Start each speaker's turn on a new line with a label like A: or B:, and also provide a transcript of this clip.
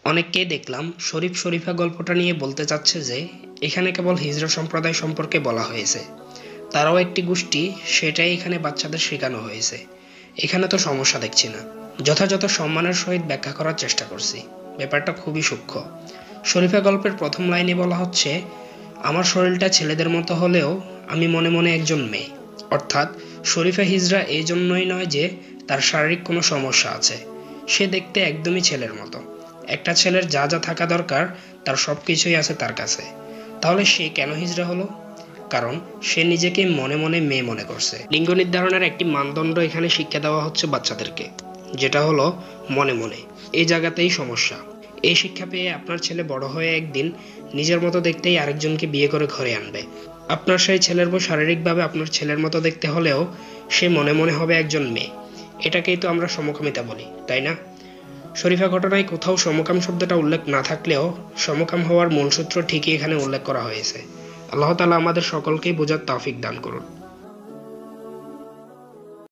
A: অনেককেই দেখলাম শরীফ শরীফা গল্পটা নিয়ে বলতে চাচ্ছে যে এখানে কেবল হিজড়া সম্প্রদায় সম্পর্কে বলা হয়েছে, তারাও একটি গোষ্ঠী, সেটাই এখানে বাচ্চাদের শেখানো হয়েছে। এখানে তো সমস্যা দেখছি না। যথাযথ সম্মানের সহিত ব্যাখ্যা করার চেষ্টা করছি। ব্যাপারটা খুবই সূক্ষ্ম। শরীফা গল্পের প্রথম লাইনে বলা হচ্ছে, আমার শরীরটা ছেলেদের মতো হলেও আমি মনে মনে একজন মেয়ে। অর্থাৎ শরীফা হিজড়া এই জন্যই নয় যে তার শারীরিক কোনো সমস্যা আছে, সে দেখতে একদমই ছেলের মতো। একটা ছেলের যা যা থাকা দরকার তার সব কিছুই আছে তার কাছে। তাহলে সে কেন হিজড়া হলো? কারণ সে নিজেকে মনে মনে মেয়ে মনে করছে। লিঙ্গ নির্ধারণের একটি মানদণ্ড এখানে শিক্ষা দেওয়া হচ্ছে বাচ্চাদেরকে, যেটা হলো মনে মনে। এই জায়গাতেই সমস্যা। এই শিক্ষা পেয়ে আপনার ছেলে বড় হয়ে একদিন নিজের মতো দেখতেই আরেকজনকে বিয়ে করে ঘরে আনবে। আপনার সেই ছেলের বউ শারীরিকভাবে আপনার ছেলের মতো দেখতে হলেও সে মনে মনে হবে একজন মেয়ে। এটাকেই তো আমরা সমকামিতা বলি, তাই না? শরীফা ঘটনায় কোথাও সমকাম শব্দটা উল্লেখ না থাকলেও সমকাম হওয়ার মূলসূত্র ঠিকই এখানে উল্লেখ করা হয়েছে। আল্লাহ তাআলা আমাদের সকলকেই বোঝার তৌফিক দান করুন।